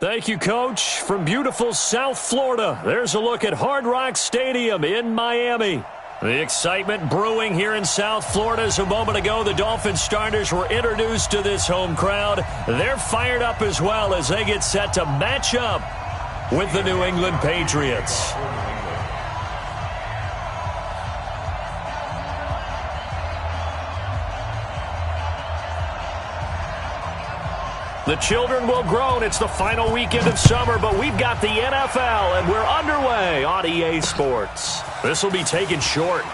Thank you, Coach. From beautiful South Florida, there's a look at Hard Rock Stadium in Miami. The excitement brewing here in South Florida as a moment ago the Dolphins starters were introduced to this home crowd. They're fired up as well as they get set to match up with the New England Patriots. The children will groan. It's the final weekend of summer, but we've got the NFL, and we're underway on EA Sports. This will be taken short.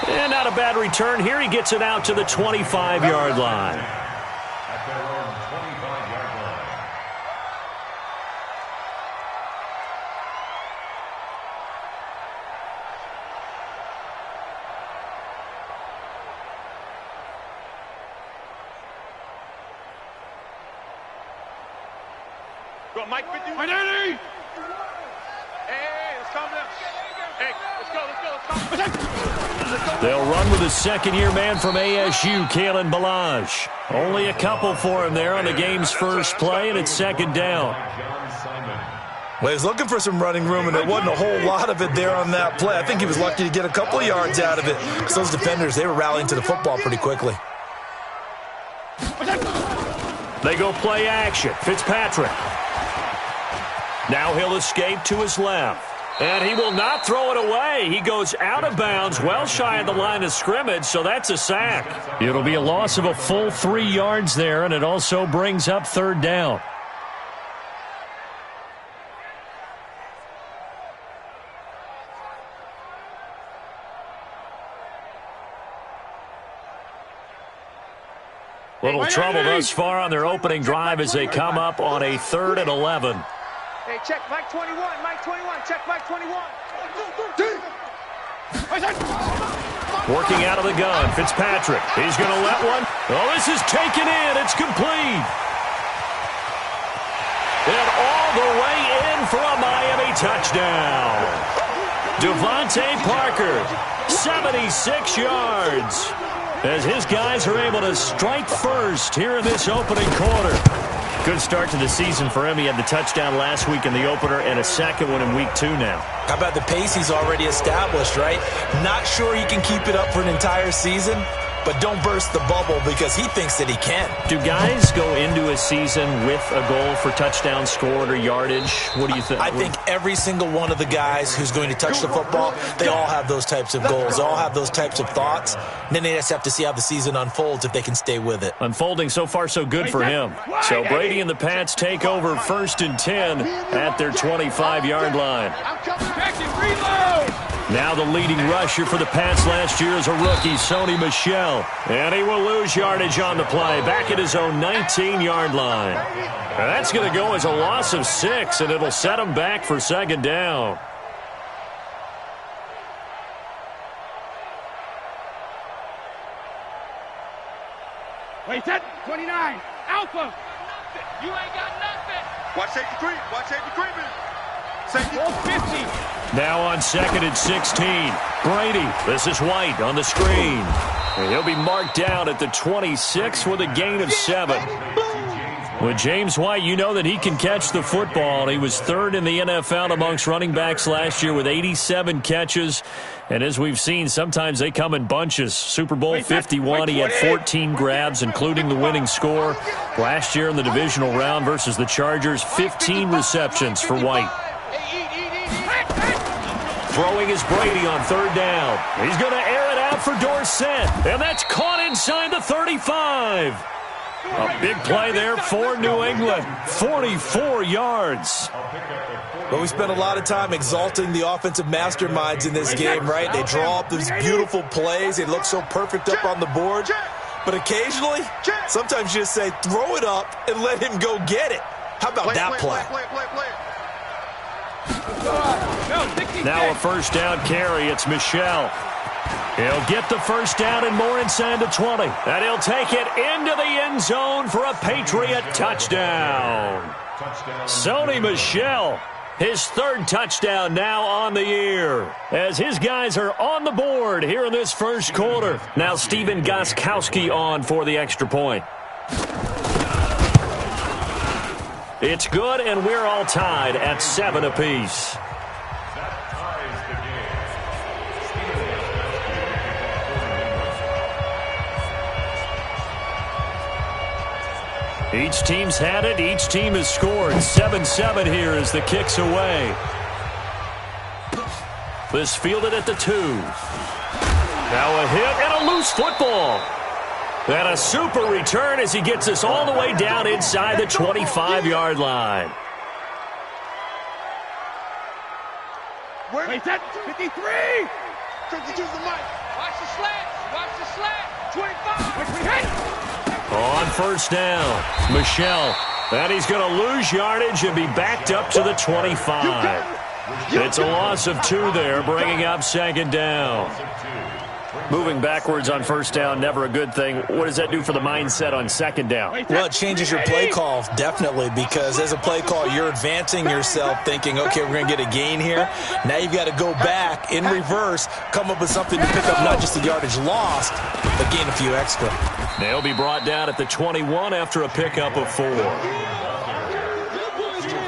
And not a bad return here. He gets it out to the 25-yard line. Mike, hey, let's calm down. Hey, let's go. They'll run with a second-year man from ASU, Kalen Ballage. Only a couple for him there on the game's first play, and it's second down. Well, he was looking for some running room, and there wasn't a whole lot of it there on that play. I think he was lucky to get a couple of yards out of it, because those defenders, they were rallying to the football pretty quickly. They go play action. Fitzpatrick. Now he'll escape to his left. And he will not throw it away. He goes out of bounds, well shy of the line of scrimmage, so that's a sack. It'll be a loss of a full 3 yards there, and it also brings up third down. Little trouble thus far on their opening drive as they come up on a 3rd and 11. Hey, check Mike 21, Mike 21, check Mike 21. Working out of the gun, Fitzpatrick. He's going to let one. Oh, this is taken in. It's complete. And all the way in for a Miami touchdown. Devontae Parker, 76 yards. As his guys are able to strike first here in this opening quarter. Good start to the season for him. He had the touchdown last week in the opener and a second one in week 2 now. How about the pace he's already established, right? Not sure he can keep it up for an entire season, but don't burst the bubble because he thinks that he can. Do guys go into a season with a goal for touchdown scored or yardage? What do you think? I think every single one of the guys who's going to touch the football, they all have those types of goals. They all have those types of thoughts. And then they just have to see how the season unfolds if they can stay with it. Unfolding so far so good for him. So Brady and the Pats take over 1st and 10 at their 25-yard line. Now the leading rusher for the Pats last year is a rookie, Sony Michel. And he will lose yardage on the play, back at his own 19-yard line. And that's going to go as a loss of 6, and it'll set him back for second down. Wait, set 29, Alpha. You ain't got nothing. Watch safety creep, watch safety creeping. Safety 50. Now on 2nd and 16. Brady, this is White on the screen. And he'll be marked down at the 26 with a gain of 7. With James White, you know that he can catch the football. He was 3rd in the NFL amongst running backs last year with 87 catches. And as we've seen, sometimes they come in bunches. Super Bowl 51, he had 14 grabs, including the winning score. Last year in the divisional round versus the Chargers, 15 receptions for White. Throwing is Brady on 3rd down. He's going to air it out for Dorsett. And that's caught inside the 35. A big play there for New England. 44 yards. But we spent a lot of time exalting the offensive masterminds in this game, right? They draw up these beautiful plays. They look so perfect up on the board. But occasionally, sometimes you just say, throw it up and let him go get it. How about that play? Now a first down carry. It's Michel. He'll get the first down and more inside the 20. And he'll take it into the end zone for a Patriot touchdown. Sony Michel, his 3rd touchdown now on the year. As his guys are on the board here in this first quarter. Now Steven Gostkowski on for the extra point. It's good, and we're all tied at 7 apiece. Each team's had it. Each team has scored. 7-7 here as the kick's away. This fielded at the 2. Now a hit and a loose football. And a super return as he gets us all the way down inside the 25-yard line. Wait, that 53. 52's the mic. Watch the slant. Watch the slant. 25. On first down, Michelle. And he's going to lose yardage and be backed up to the 25. It's a loss of 2 there, bringing up second down. Moving backwards on first down, never a good thing. What does that do for the mindset on second down? Well, it changes your play call, definitely, because as a play call, you're advancing yourself thinking, okay, we're going to get a gain here. Now you've got to go back in reverse, come up with something to pick up not just the yardage lost, but gain a few extra. They'll be brought down at the 21 after a pickup of 4.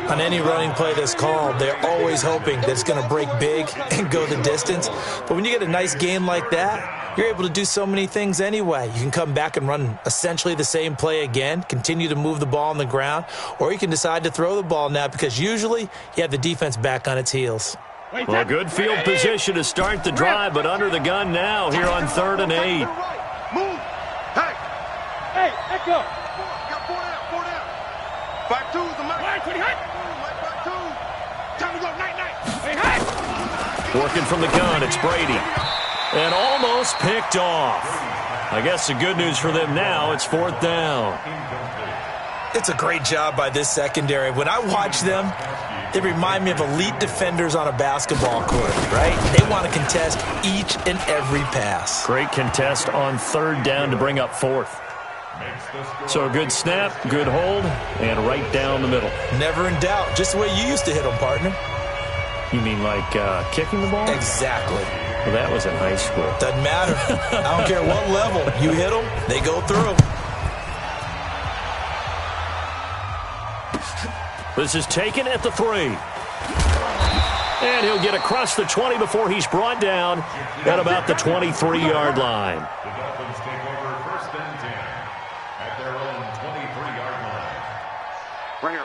On any running play that's called, they're always hoping that it's going to break big and go the distance. But when you get a nice gain like that, you're able to do so many things anyway. You can come back and run essentially the same play again, continue to move the ball on the ground, or you can decide to throw the ball now because usually you have the defense back on its heels. Well, good field position to start the drive, but under the gun now here on 3rd and 8. Move. Hey, echo. Got 4 down. 5-2's the mic. 20 hut. Time to go, night. Hey, hey! Working from the gun, it's Brady. And almost picked off. I guess the good news for them now, it's 4th down. It's a great job by this secondary. When I watch them, they remind me of elite defenders on a basketball court, right? They want to contest each and every pass. Great contest on 3rd down to bring up 4th. So a good snap, good hold, and right down the middle. Never in doubt. Just the way you used to hit them, partner. You mean like kicking the ball? Exactly. Well, that was in high school. Doesn't matter. I don't care what level. You hit them, they go through. This is taken at the 3. And he'll get across the 20 before he's brought down at about the 23-yard line. The Dolphins take over 1st and 10 at their own 23-yard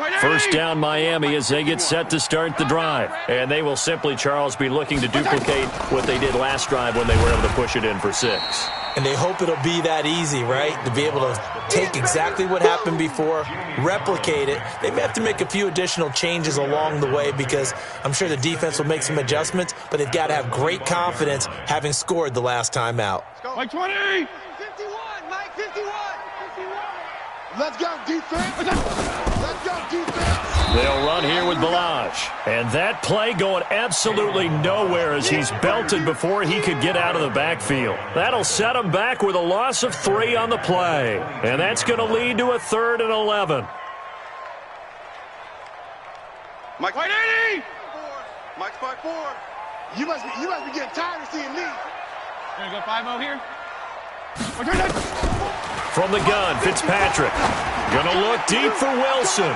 line. First down Miami as they get set to start the drive. And they will simply, Charles, be looking to duplicate what they did last drive when they were able to push it in for 6. And they hope it'll be that easy, right? To be able to take exactly what happened before, replicate it. They may have to make a few additional changes along the way because I'm sure the defense will make some adjustments, but they've got to have great confidence having scored the last time out. Mike 20! 51, Mike 51! Let's go, defense! Let's go, defense! They'll run here with Balaj. And that play going absolutely nowhere as he's belted before he could get out of the backfield. That'll set him back with a loss of 3 on the play. And that's going to lead to a 3rd and 11. Mike 80! Mike's 5-4. You must be getting tired of seeing me. Gonna go 5-0 here? From the gun, Fitzpatrick. Gonna look deep for Wilson.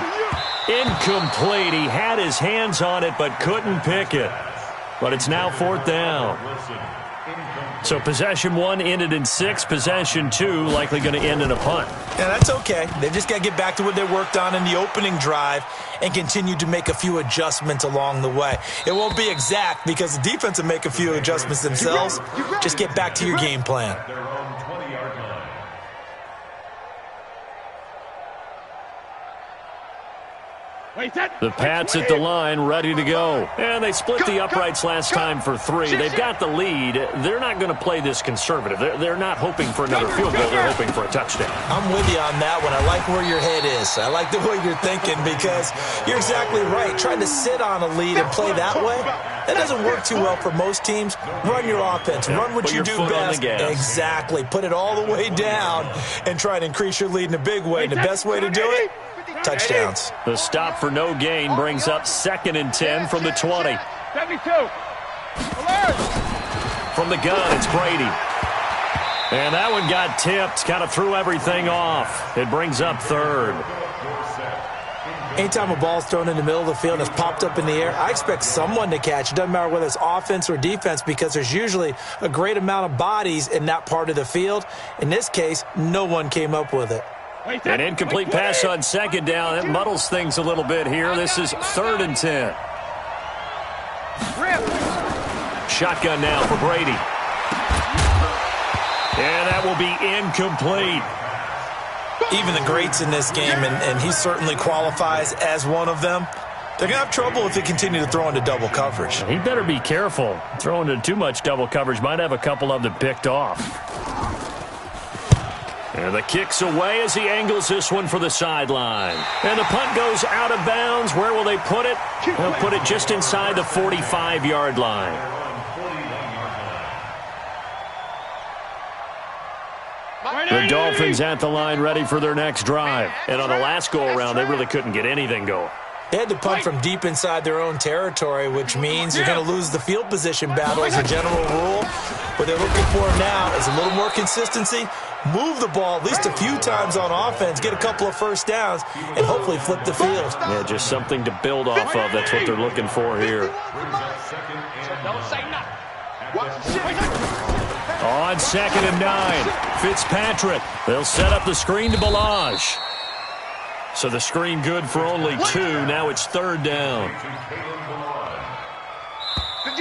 Incomplete. He had his hands on it but couldn't pick it. But it's now 4th down. So possession 1 ended in 6. Possession 2 likely going to end in a punt. Yeah, that's okay. They've just got to get back to what they worked on in the opening drive and continue to make a few adjustments along the way. It won't be exact because the defense will make a few adjustments themselves. Just get back to your game plan. The Pats at the line, ready to go. And they split the uprights last time for 3. They've got the lead. They're not going to play this conservative. They're not hoping for another field goal. They're hoping for a touchdown. I'm with you on that one. I like where your head is. I like the way you're thinking because you're exactly right. Trying to sit on a lead and play that way, that doesn't work too well for most teams. Run your offense. Run what you do best. Exactly. Put it all the way down and try and increase your lead in a big way. And the best way to do it, touchdowns. The stop for no gain brings up 2nd and 10 from the 20. 72. From the gun, it's Brady. And that one got tipped, kind of threw everything off. It brings up 3rd. Anytime a ball's thrown in the middle of the field and it's popped up in the air, I expect someone to catch. It doesn't matter whether it's offense or defense because there's usually a great amount of bodies in that part of the field. In this case, no one came up with it. An incomplete pass on second down. It muddles things a little bit here. This is 3rd and 10. Shotgun now for Brady. And that will be incomplete. Even the greats in this game, and he certainly qualifies as one of them, they're going to have trouble if they continue to throw into double coverage. He better be careful. Throwing into too much double coverage might have a couple of them picked off. And the kick's away as he angles this one for the sideline. And the punt goes out of bounds. Where will they put it? They'll put it just inside the 45-yard line. The Dolphins at the line ready for their next drive. And on the last go-around, they really couldn't get anything going. They had to punt from deep inside their own territory, which means you're going to lose the field position battle as a general rule. What they're looking for now is a little more consistency, move the ball at least a few times on offense, get a couple of first downs, and hopefully flip the field. Yeah, just something to build off of. That's what they're looking for here. Don't say nothing. On 2nd and 9, Fitzpatrick. They'll set up the screen to Balaj. So the screen good for only 2. Now it's 3rd down.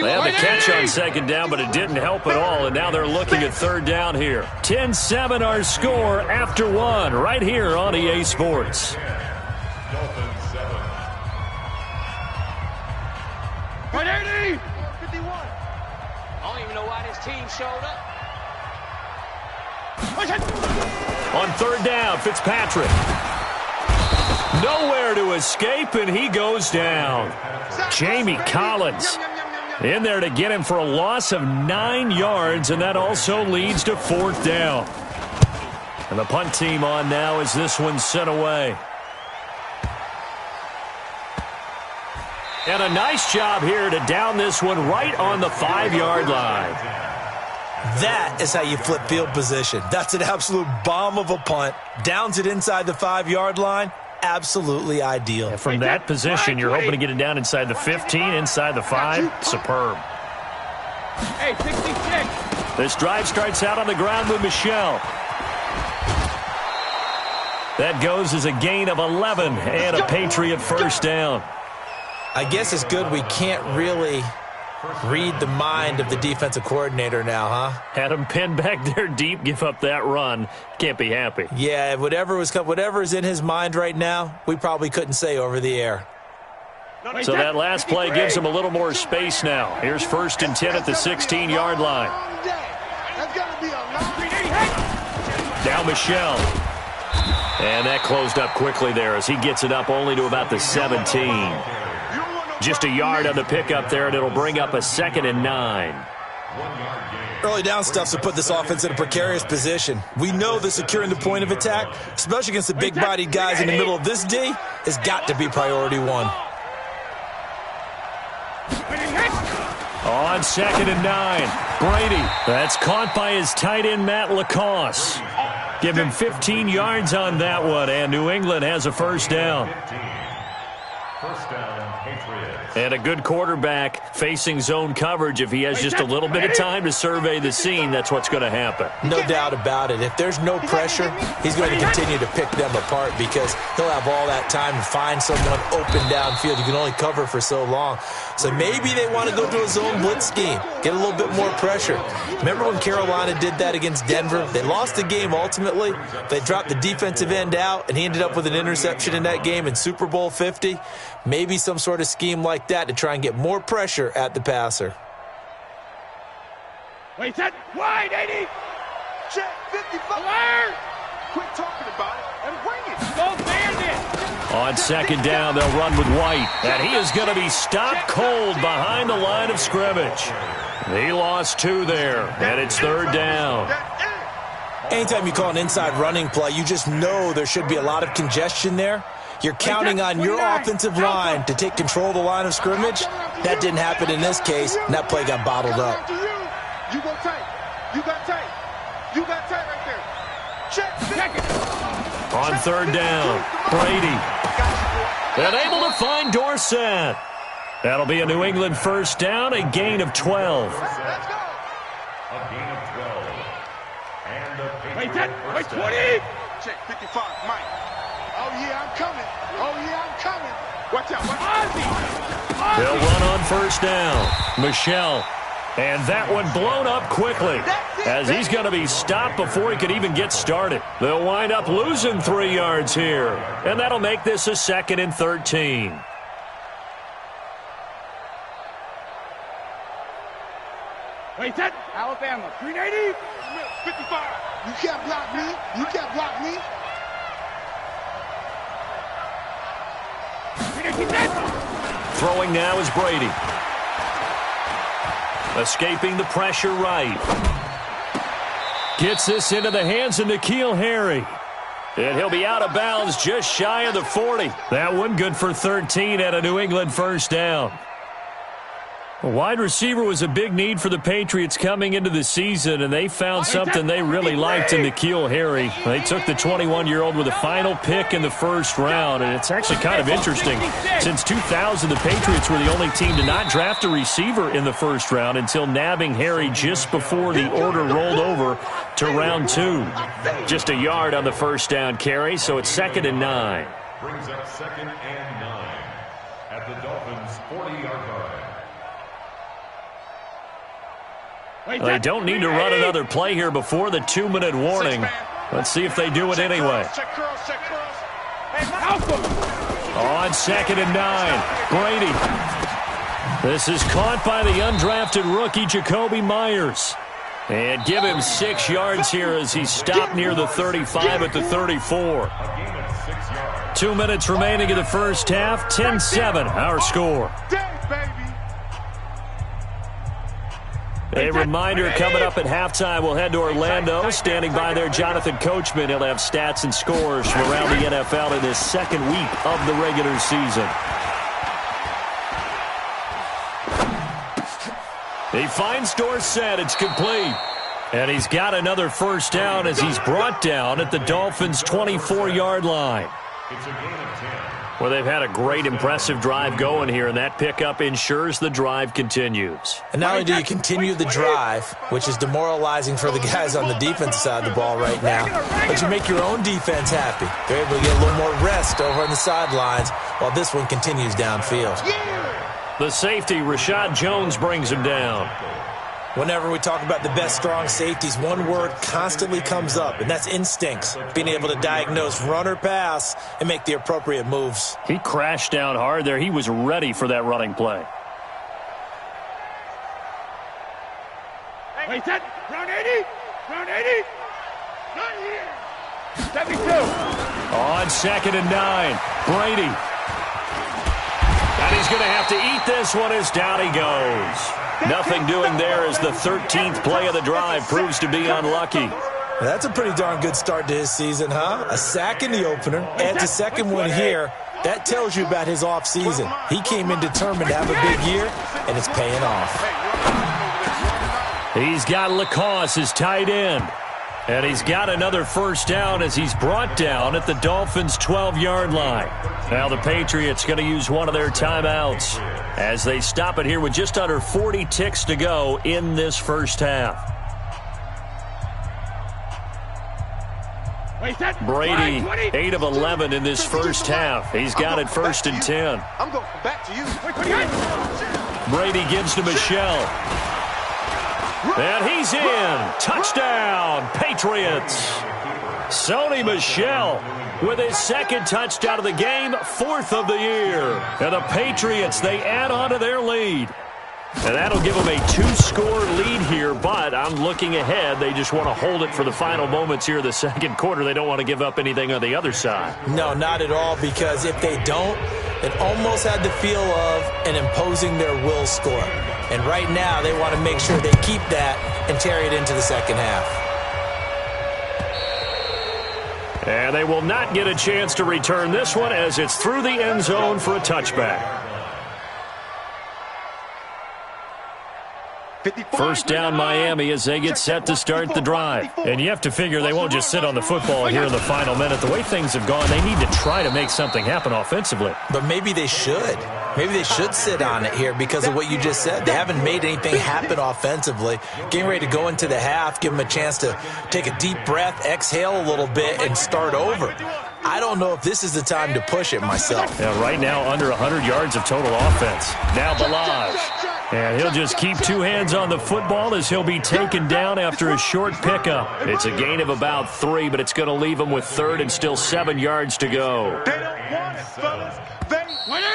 They had the catch on 2nd down, but it didn't help at all. And now they're looking at 3rd down here. 10-7 our score after 1 right here on EA Sports. Dolphins 7. 180! 51. I don't even know why this team showed up. On 3rd down, Fitzpatrick. Nowhere to escape, and he goes down. Jamie Collins in there to get him for a loss of 9 yards, and that also leads to 4th down. And the punt team on now as this one's sent away. And a nice job here to down this one right on the 5-yard line. That is how you flip field position. That's an absolute bomb of a punt. Downs it inside the 5-yard line. Absolutely ideal. And from that position, you're hoping to get it down inside the 15, inside the 5. Superb. Hey, 66. This drive starts out on the ground with Michel. That goes as a gain of 11 and a Patriot first down. I guess it's good we can't really read the mind of the defensive coordinator now, huh? Had him pinned back there deep, give up that run. Can't be happy. Yeah, whatever is in his mind right now, we probably couldn't say over the air. So that last play gives him a little more space now. Here's 1st and 10 at the 16-yard line. Now Michel. And that closed up quickly there as he gets it up only to about the 17. Just a yard on the pickup there, and it'll bring up a 2nd and 9. Early down stuff to put this offense in a precarious position. We know that securing the point of attack, especially against the big-bodied guys in the middle of this D, has got to be priority 1. On 2nd and 9, Brady. That's caught by his tight end, Matt Lacoste. Give him 15 yards on that one, and New England has a first down. First down, Patriots. And a good quarterback facing zone coverage. If he has just a little bit of time to survey the scene, that's what's going to happen. No doubt about it. If there's no pressure, he's going to continue to pick them apart because he'll have all that time to find someone open downfield. You can only cover for so long. So maybe they want to go to a zone blitz scheme, get a little bit more pressure. Remember when Carolina did that against Denver? They lost the game ultimately. They dropped the defensive end out, and he ended up with an interception in that game in Super Bowl 50. Maybe some sort of scheme like that to try and get more pressure at the passer. Wait, that wide 80. Check 55. Alert. Quit talking about it and bring it. Go bandit. On 2nd down, they'll run with White. And he is going to be stopped cold behind the line of scrimmage. He lost 2 there, and it's 3rd down. Anytime you call an inside running play, you just know there should be a lot of congestion there. You're counting on your offensive line to take control of the line of scrimmage. That didn't happen in this case, and that play got bottled up. You go tight. You got tight. You got tight right there. Check it. On 3rd down, Brady. And able to find Dorsett. That'll be a New England first down, a gain of 12. Let's go. A gain of 12. And the Wait, Patriots 20. Check 55, Mike. Oh, yeah, I'm coming. Oh, yeah, I'm coming. Watch out. Ozzy. They'll run on first down. Michelle. And that one blown up quickly as he's going to be stopped before he could even get started. They'll wind up losing 3 yards here. And that'll make this a 2nd and 13. Wait, that. Alabama. 380. 55. You can't block me. You can't block me. Throwing now is Brady. Escaping the pressure right. Gets this into the hands of N'Keal Harry. And he'll be out of bounds just shy of the 40. That one good for 13 at a New England first down. A wide receiver was a big need for the Patriots coming into the season, and they found something they really liked in N'Keal Harry. They took the 21-year-old with a final pick in the first round, and it's actually kind of interesting. Since 2000, the Patriots were the only team to not draft a receiver in the first round until nabbing Harry just before the order rolled over to round 2. Just a yard on the first down carry, so it's 2nd and 9. brings up 2nd and 9 at the Dolphins' 40-yard line. They don't need to run another play here before the 2-minute warning. Let's see if they do it anyway. On 2nd and 9, Brady. This is caught by the undrafted rookie Jacoby Myers. And give him 6 yards here as he's stopped near the 35 at the 34. 2 minutes remaining in the first half, 10-7 our score. A reminder coming up at halftime, we'll head to Orlando. Standing by there, Jonathan Coachman. He'll have stats and scores from around the NFL in his second week of the regular season. He finds Dorsett. It's complete. And he's got another first down as he's brought down at the Dolphins' 24-yard line. It's a gain of 10. Well, they've had a great, impressive drive going here, and that pickup ensures the drive continues. And not only do you continue the drive, which is demoralizing for the guys on the defensive side of the ball right now, but you make your own defense happy. They're able to get a little more rest over on the sidelines while this one continues downfield. The safety, Rashad Jones, brings him down. Whenever we talk about the best strong safeties, one word constantly comes up, and that's instincts. Being able to diagnose run or pass and make the appropriate moves. He crashed down hard there. He was ready for that running play. Wait, that round 80? Round 80? Not here. 72. On 2nd and 9, Brady. And he's going to have to eat this one as down he goes. Nothing doing there as the 13th play of the drive proves to be unlucky. That's a pretty darn good start to his season, huh? A sack in the opener, adds a second one here. That tells you about his offseason. He came in determined to have a big year, and it's paying off. He's got Lacoste as tight end. And he's got another first down as he's brought down at the Dolphins' 12-yard line. Now the Patriots going to use one of their timeouts as they stop it here with just under 40 ticks to go in this first half. Brady, 8 of 11 in this first half. He's got it 1st and 10. I'm going back to you. Brady gives to Michelle. And he's in. Touchdown, Patriots. Sony Michel with his 2nd touchdown of the game, 4th of the year. And the Patriots, they add on to their lead. And that'll give them a 2-score lead here, but I'm looking ahead. They just want to hold it for the final moments here of the second quarter. They don't want to give up anything on the other side. No, not at all, because if they don't, it almost had the feel of an imposing their will score. And right now, they want to make sure they keep that and carry it into the second half. And they will not get a chance to return this one as it's through the end zone for a touchback. First down Miami as they get set to start the drive. And you have to figure they won't just sit on the football here in the final minute. The way things have gone, they need to try to make something happen offensively. But maybe they should. Maybe they should sit on it here because of what you just said. They haven't made anything happen offensively. Getting ready to go into the half, give them a chance to take a deep breath, exhale a little bit, and start over. I don't know if this is the time to push it myself. Yeah, right now under 100 yards of total offense. Now Balaj. And he'll just keep two hands on the football as he'll be taken down after a short pickup. It's a gain of about 3, but it's going to leave him with third and still 7 yards to go. They don't want it, fellas. They want it.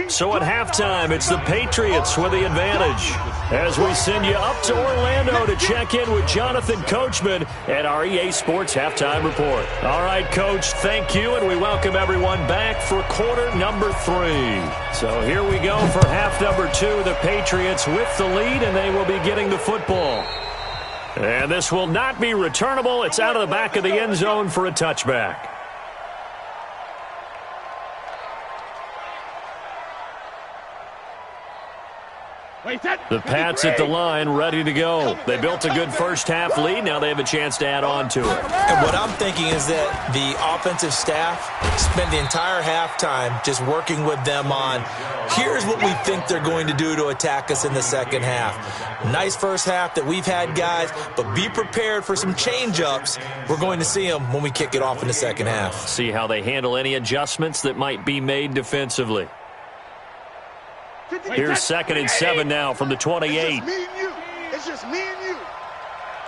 So at halftime, it's the Patriots with the advantage. As we send you up to Orlando to check in with Jonathan Coachman at our EA Sports Halftime Report. All right, Coach, thank you, and we welcome everyone back for quarter number 3. So here we go for half number 2. The Patriots with the lead, and they will be getting the football. And this will not be returnable. It's out of the back of the end zone for a touchback. The Pats at the line, ready to go. They built a good first-half lead. Now they have a chance to add on to it. And what I'm thinking is that the offensive staff spent the entire halftime just working with them on, here's what we think they're going to do to attack us in the second half. Nice first half that we've had, guys, but be prepared for some change-ups. We're going to see them when we kick it off in the second half. See how they handle any adjustments that might be made defensively. Here's 2nd and 7 now from the 28. It's just me and you. It's just me and you.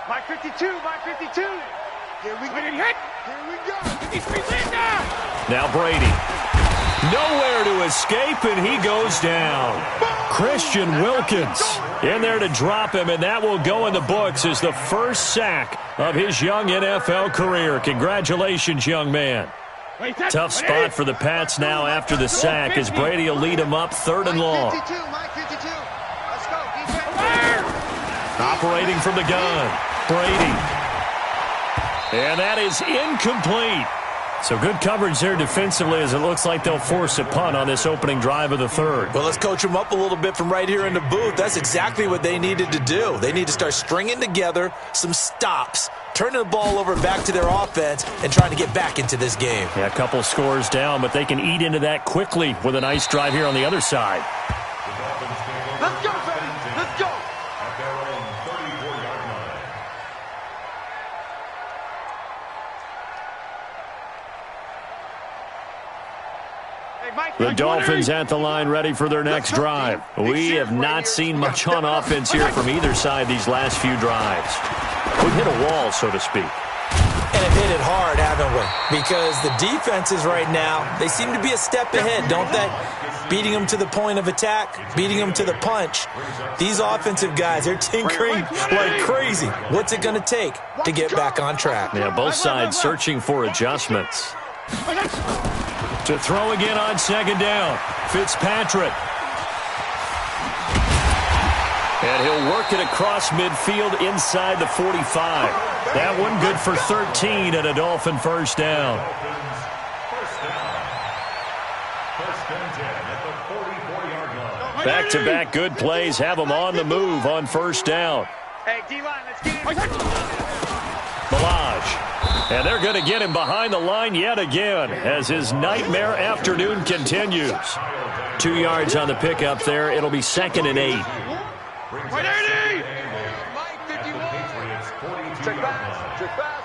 My 52, my 52. Here we go. Here we go. Now Brady. Nowhere to escape, and he goes down. Christian Wilkins in there to drop him, and that will go in the books as the first sack of his young NFL career. Congratulations, young man. Tough spot for the Pats now after the sack as Brady will lead them up 3rd and long. Operating from the gun, Brady. And that is incomplete. So good coverage there defensively as it looks like they'll force a punt on this opening drive of the 3rd. Well, let's coach them up a little bit from right here in the booth. That's exactly what they needed to do. They need to start stringing together some stops, turning the ball over back to their offense, and trying to get back into this game. Yeah, a couple scores down, but they can eat into that quickly with a nice drive here on the other side. Let's go, baby. Let's go. At their own 34-yard line. The Dolphins at the line ready for their next drive. We have not seen much on offense here from either side these last few drives. We've hit a wall, so to speak. And have hit it hard, haven't we? Because the defenses right now, they seem to be a step ahead, don't they? Beating them to the point of attack, beating them to the punch. These offensive guys, they're tinkering like crazy. What's it going to take to get back on track? Yeah, both sides searching for adjustments. To throw again on 2nd down. Fitzpatrick. And he'll work it across midfield inside the 45. That one good for 13 and a Dolphin first down. Back-to-back good plays have them on the move on first down. Hey, D-line, let's get him. Balaj. And they're going to get him behind the line yet again as his nightmare afternoon continues. 2 yards on the pickup there. It'll be 2nd and 8. Check back.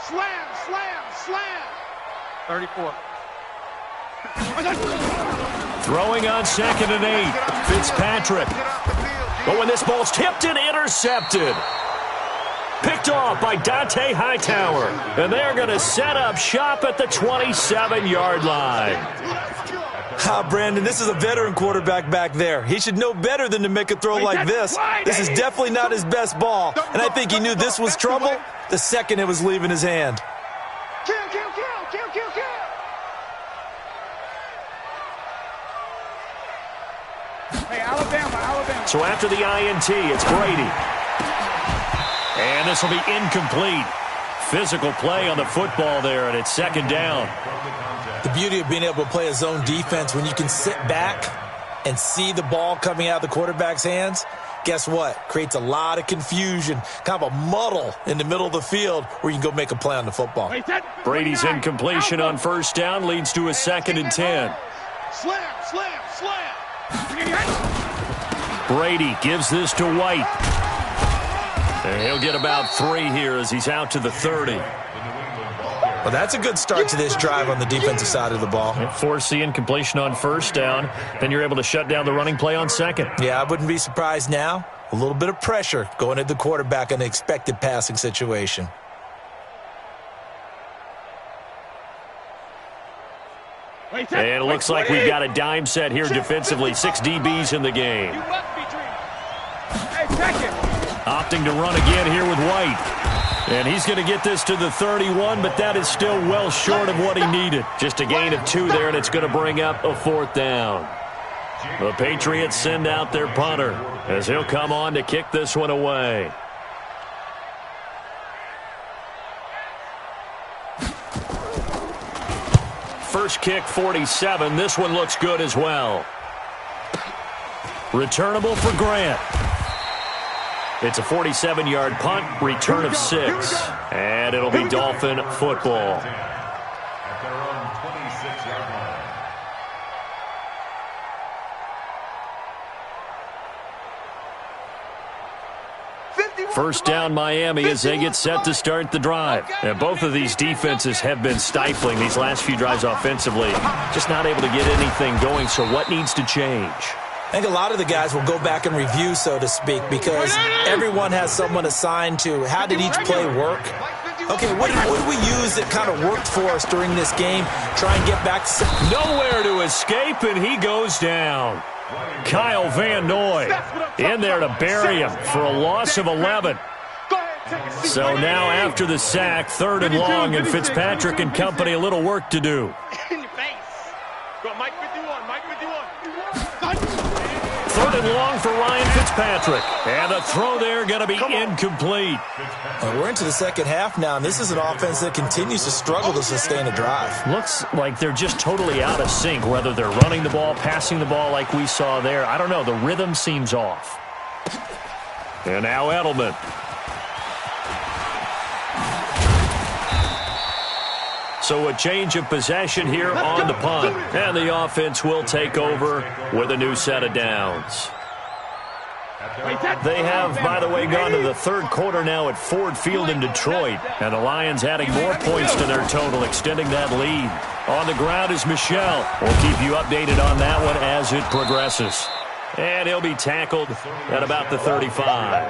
Slam, slam, slam. 34. Throwing on 2nd and 8. Fitzpatrick. But when this ball's tipped and intercepted. Picked off by Dante Hightower. And they're going to set up shop at the 27-yard line. Brandon, this is a veteran quarterback back there. He should know better than to make a throw like this. This is definitely not his best ball. And I think he knew this was trouble the second it was leaving his hand. Kill. Hey, Alabama. So after the INT, it's Brady. And this will be incomplete. Physical play on the football there, and it's 2nd down. The beauty of being able to play a zone defense when you can sit back and see the ball coming out of the quarterback's hands, guess what? Creates a lot of confusion, kind of a muddle in the middle of the field where you can go make a play on the football. Brady's incompletion on first down leads to a 2nd and 10. Slam, slam, slam. Brady gives this to White. And he'll get about 3 here as he's out to the 30. Well, that's a good start to this drive on the defensive side of the ball. Force the incompletion on first down. Then you're able to shut down the running play on 2nd. Yeah, I wouldn't be surprised now. A little bit of pressure going at the quarterback in an expected passing situation. And it looks like we've got a dime set here defensively. 6 DBs in the game. Opting to run again here with White. And he's going to get this to the 31, but that is still well short of what he needed. Just a gain of 2 there, and it's going to bring up a 4th down. The Patriots send out their punter as he'll come on to kick this one away. First kick, 47. This one looks good as well. Returnable for Grant. It's a 47-yard punt, return of 6. And it'll be Dolphin football. At their own 26-yard line. First down Miami as they get set to start the drive. And both of these defenses have been stifling these last few drives offensively. Just not able to get anything going, so what needs to change? I think a lot of the guys will go back and review, so to speak, because everyone has someone assigned to how did each play work. Okay, what did we use that kind of worked for us during this game? Try and get back to... Nowhere to escape, and he goes down. Kyle Van Noy in there to bury him for a loss of 11. So now after the sack, 3rd and long, and Fitzpatrick and company a little work to do. In your face. Go, Mike 51, Mike 51. 3rd and long for Ryan Fitzpatrick. And the throw there going to be incomplete. We're into the second half now, and this is an offense that continues to struggle to sustain a drive. Looks like they're just totally out of sync, whether they're running the ball, passing the ball like we saw there. I don't know. The rhythm seems off. And now Edelman. So a change of possession here on the punt. And the offense will take over with a new set of downs. They have, by the way, gone to the 3rd quarter now at Ford Field in Detroit. And the Lions adding more points to their total, extending that lead. On the ground is Michel. We'll keep you updated on that one as it progresses. And he'll be tackled at about the 35.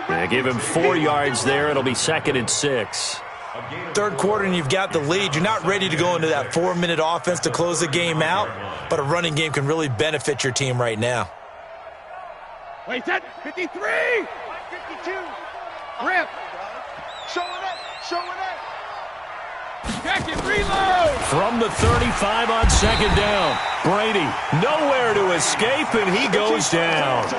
They give him 4 yards there. It'll be 2nd and 6. 3rd quarter and you've got the lead. You're not ready to go into that 4-minute offense to close the game out, but a running game can really benefit your team right now. Wait, that 53! 52! Rip! Showing it! Showing it! Check it, reload! From the 35 on 2nd down. Brady, nowhere to escape, and he goes down.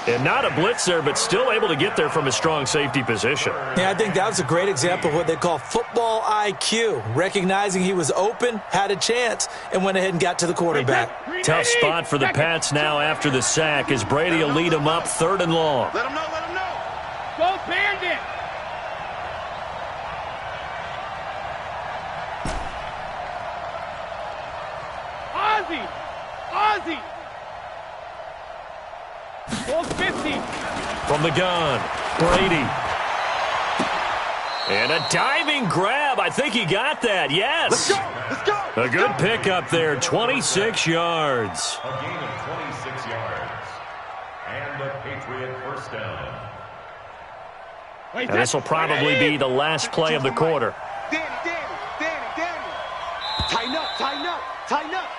And not a blitz there, but still able to get there from a strong safety position. Yeah, I think that was a great example of what they call football IQ. Recognizing he was open, had a chance, and went ahead and got to the quarterback. Tough spot for the Pats now after the sack as Brady will lead them up 3rd and long. Let him know, let him know. Go Bandit! Ozzy! Ozzy! 50. From the gun, Brady. And a diving grab. I think he got that. Yes. Let's go. Let's go. A good pickup there. 26 yards. A gain of 26 yards. And a Patriot first down. And this will probably be the last play of the quarter. Danny. Tighten up, tighten up, tighten up.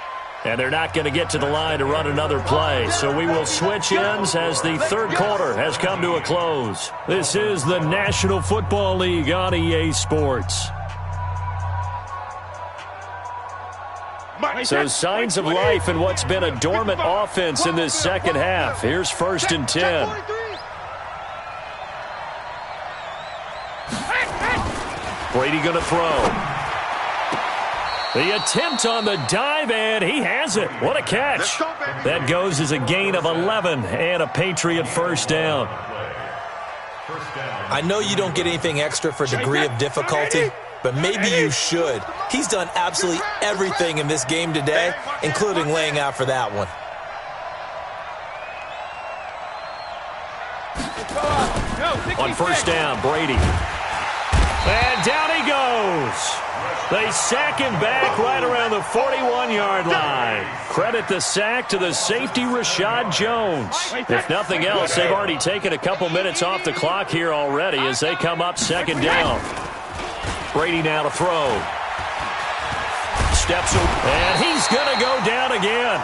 And they're not going to get to the line to run another play. So we will switch ends as the 3rd quarter has come to a close. This is the National Football League on EA Sports. So signs of life in what's been a dormant offense in this second half. Here's 1st and 10. Brady going to throw. The attempt on the dive, and he has it. What a catch. That goes as a gain of 11 and a Patriot first down. I know you don't get anything extra for degree of difficulty, but maybe you should. He's done absolutely everything in this game today, including laying out for that one. On first down, Brady. And down he goes. They sack him back right around the 41-yard line. Credit the sack to the safety, Rashad Jones. If nothing else, they've already taken a couple minutes off the clock here already as they come up second down. Brady now to throw. Steps away, and he's going to go down again.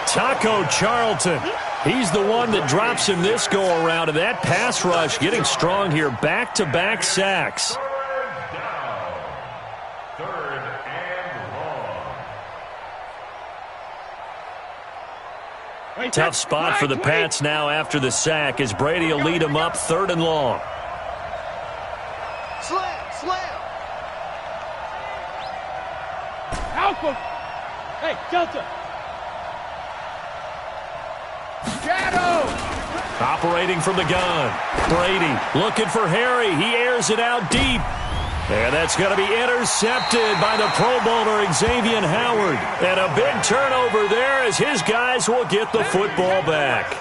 Taco Charlton. He's the one that drops him this go-around, and that pass rush getting strong here. Back-to-back sacks. Third and long. Tough spot for the Pats now after the sack as Brady will lead them up third and long. Slam. Alpha. Hey, Delta. Shadow. Operating from the gun. Brady looking for Harry. He airs it out deep. And that's going to be intercepted by the Pro Bowler Xavier Howard. And a big turnover there as his guys will get the football back.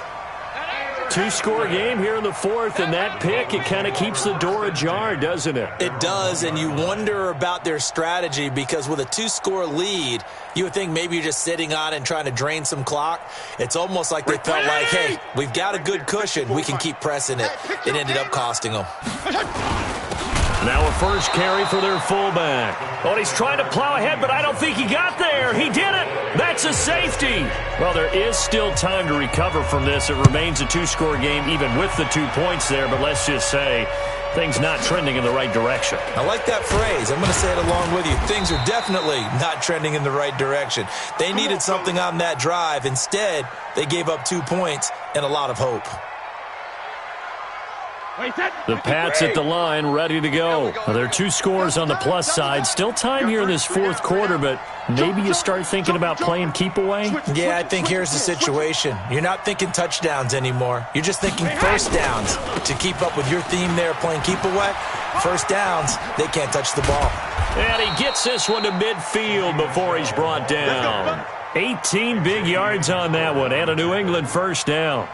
Two-score game here in the fourth, and that pick, it kind of keeps the door ajar, doesn't it? It does, and you wonder about their strategy because with a two-score lead, you would think maybe you're just sitting on it and trying to drain some clock. It's almost like they felt like, hey, we've got a good cushion. We can keep pressing it. It ended up costing them. Now a first carry for their fullback. Oh, he's trying to plow ahead, but I don't think he got there. He did it. That's a safety. Well, there is still time to recover from this. It remains a two-score game even with the 2 points there, but let's just say things not trending in the right direction. I like that phrase. I'm going to say it along with you. Things are definitely not trending in the right direction. They needed something on that drive. Instead, they gave up 2 points and a lot of hope. The Pats at the line, ready to go. Well, there are 2 scores on the plus side. Still time here in this fourth quarter, but maybe you start thinking about playing keep away? Yeah, I think here's the situation. You're not thinking touchdowns anymore. You're just thinking first downs. To keep up with your theme there, playing keep away, first downs, they can't touch the ball. And he gets this one to midfield before he's brought down. 18 big yards on that one, and a New England first down.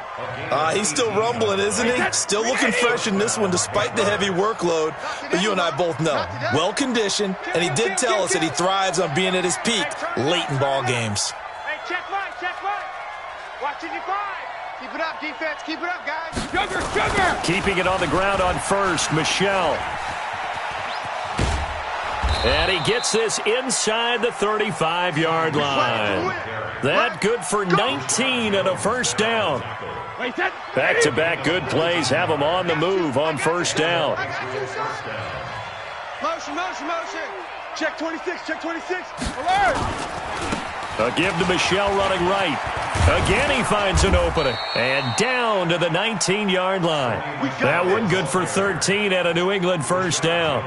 He's still rumbling, isn't he? Still looking fresh in this one despite the heavy workload. But you and I both know, well-conditioned, and he did tell us that he thrives on being at his peak late in ball games. Hey, check mine. Watching you five. Keep it up, defense. Keep it up, guys. Sugar. Keeping it on the ground on first, Michelle. And he gets this inside the 35-yard line. That good for 19 and a first down. Back-to-back good plays have him on the move on first down. Motion. Check 26. Alert. A give to Michelle running right. Again he finds an opening. And down to the 19-yard line. That one good for 13 and a New England first down.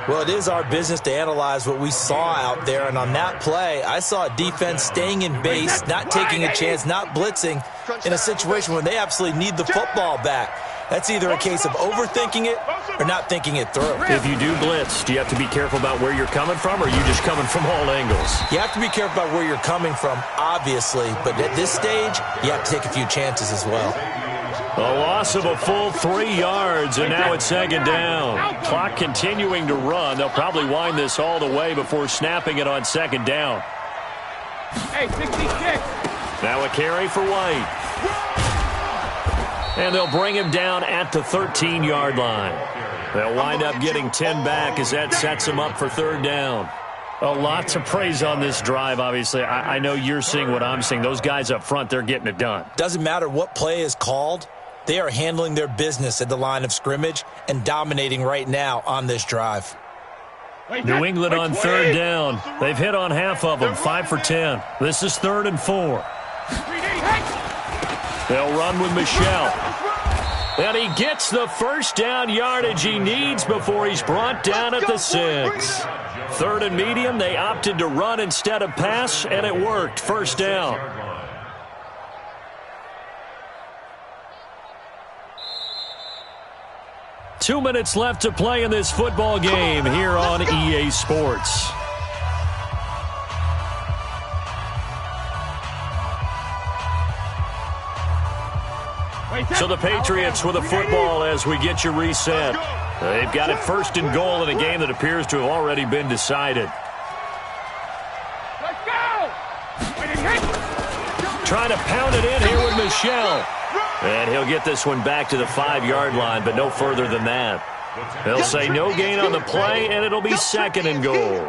Well, it is our business to analyze what we saw out there, and on that play, I saw a defense staying in base, not taking a chance, not blitzing, in a situation where they absolutely need the football back. That's either a case of overthinking it or not thinking it through. If you do blitz, do you have to be careful about where you're coming from, or are you just coming from all angles? You have to be careful about where you're coming from, obviously, but at this stage, you have to take a few chances as well. A loss of a full 3 yards, and now it's second down. Clock continuing to run. They'll probably wind this all the way before snapping it on second down. Hey, 66. Now a carry for White. And they'll bring him down at the 13-yard line. They'll wind up getting 10 back as that sets him up for third down. A lot to praise on this drive, obviously. I know you're seeing what I'm seeing. Those guys up front, they're getting it done. Doesn't matter what play is called. They are handling their business at the line of scrimmage and dominating right now on this drive. New England on third down. They've hit on half of them, 5 for 10. This is 3rd and 4. They'll run with Michelle. And he gets the first down yardage he needs before he's brought down at the 6. Third and medium, they opted to run instead of pass, and it worked. First down. Two minutes left to play in this football game here on EA Sports. So the Patriots with a football as we get you reset. They've got it first and goal in a game that appears to have already been decided. Let's go! Trying to pound it in here with Michel. And he'll get this one back to the 5-yard line, but no further than that. They'll say no gain on the play, and it'll be second and goal.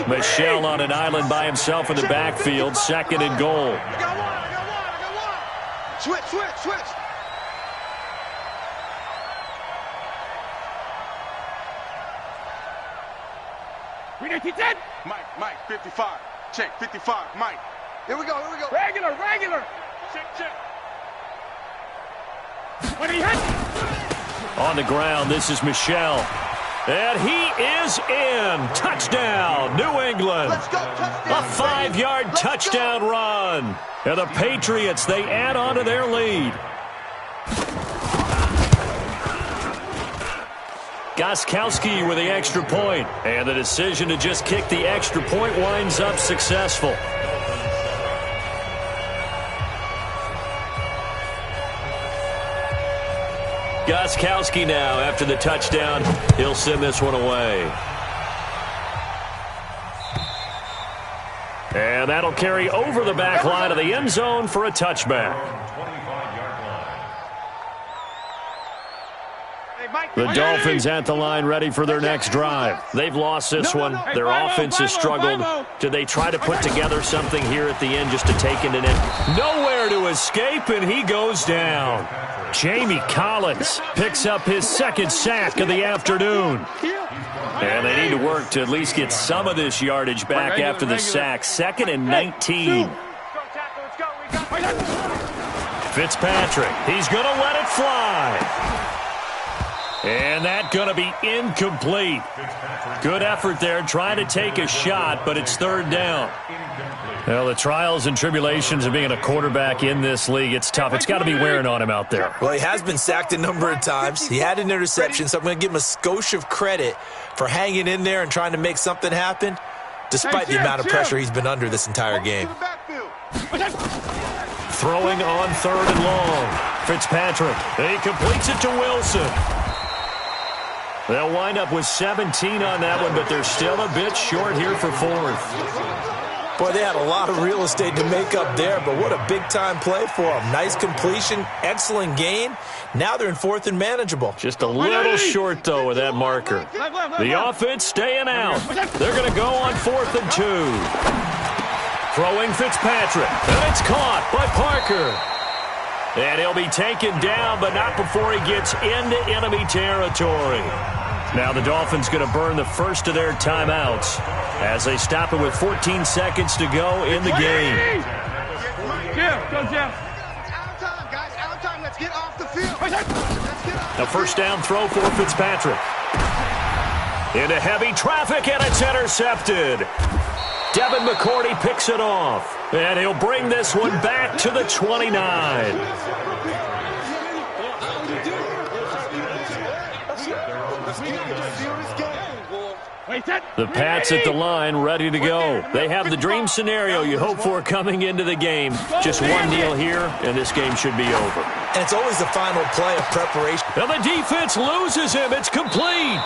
Michel on an island by himself in the backfield, second and goal. I got one. Switch. We need to 10. Mike, 55. Check, 55. Mike. Here we go. Regular. Check. When he hit. On the ground, this is Michel. And he is in. Touchdown, New England. Let's go, touchdown. A 5-yard touchdown run. And the Patriots, they add on to their lead. Gostkowski with the extra point. And the decision to just kick the extra point winds up successful. Gostkowski now, after the touchdown, he'll send this one away. And that'll carry over the back line of the end zone for a touchback. The Dolphins at the line ready for their next drive. They've lost this one. Their offense has struggled. Do they try to put together something here at the end just to take it in? Nowhere to escape, and he goes down. Jamie Collins picks up his second sack of the afternoon. And they need to work to at least get some of this yardage back after the sack. Second and 19. Fitzpatrick, he's going to let it fly. And that's going to be incomplete. Good effort there trying to take a shot, but it's third down. Well, the trials and tribulations of being a quarterback in this league, it's tough. It's got to be wearing on him out there. Well, he has been sacked a number of times. He had an interception, so I'm going to give him a skosh of credit for hanging in there and trying to make something happen, despite the amount of pressure he's been under this entire game. Throwing on third and long. Fitzpatrick, he completes it to Wilson. They'll wind up with 17 on that one, but they're still a bit short here for fourth. Boy, they had a lot of real estate to make up there, but what a big-time play for them. Nice completion, excellent gain. Now they're in fourth and manageable. Just a little short, though, with that marker. The offense staying out. They're going to go on 4th and 2. Throwing Fitzpatrick, and it's caught by Parker. And he'll be taken down, but not before he gets into enemy territory. Now the Dolphins going to burn the first of their timeouts as they stop it with 14 seconds to go in the game. Jeff, go Jeff. Out of time, guys. Out of time. Let's get off the field. A first down throw for Fitzpatrick. Into heavy traffic, and it's intercepted. Devin McCourty picks it off. And he'll bring this one back to the 29. The Pats at the line, ready to go. They have the dream scenario you hope for coming into the game. Just one deal here, and this game should be over. And it's always the final play of preparation. And the defense loses him. It's complete.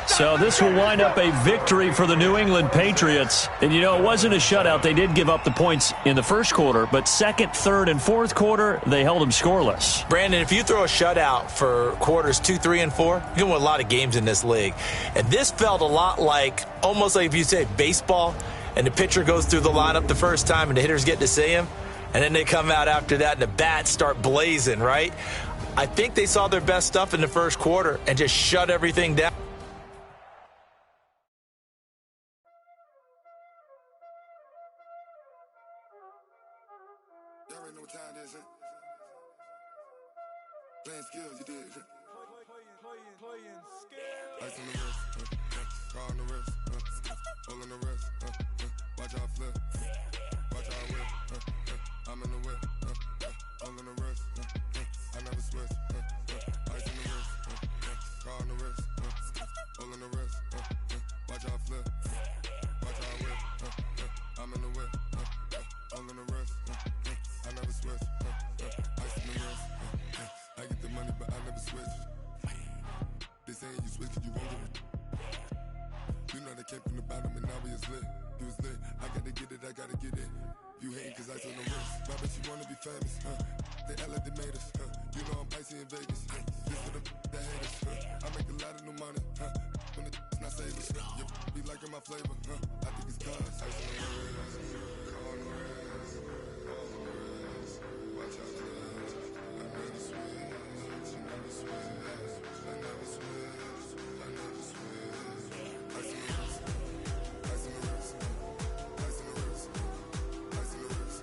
So this will wind up a victory for the New England Patriots. And, you know, it wasn't a shutout. They did give up the points in the first quarter, but second, third, and fourth quarter, they held them scoreless. Brandon, if you throw a shutout for quarters 2, 3, and 4, you're going to win a lot of games in this league. And this felt a lot like, almost like if you say baseball, and the pitcher goes through the lineup the first time and the hitters get to see him, and then they come out after that and the bats start blazing, right? I think they saw their best stuff in the first quarter and just shut everything down. There ain't no time. Playing skills, you did. Playing skills. Ice on the wrist, car on the wrist, hole in the wrist, watch out flip, watch out whip, I'm in the whip, hole in the wrist, I never switch, ice in the wrist, car on the wrist, hole in the wrist, watch out flip, watch out whip, I'm in the whip, hole in the wrist, I never switch, ice in the wrist, I get the money but I never switch. They saying you switch cause you won't get it. You know they came from the bottom and now we is lit. You was lit, I gotta get it, I gotta get it. You hating cause ice on the wrist. Why bet you wanna be famous, They act like they made us, You know I'm icy in Vegas, This for the haters, I make a lot of new money, When the not savers, You be liking my flavor, I think it's cause ice on the wrist, car on the wrist, all on the wrist. Watch out for this, I never switch, you never switch. I never switch, I never switch. Ice in the wrist, ice in the wrist, ice in the wrist, ice in the wrist, ice in the wrist,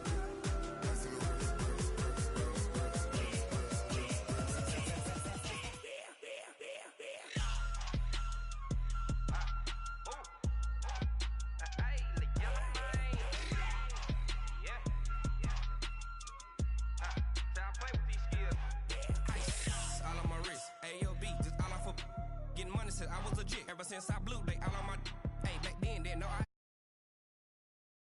Getting money since I was legit. Ever since I blew, they all on my. Hey, back then, didn't know I.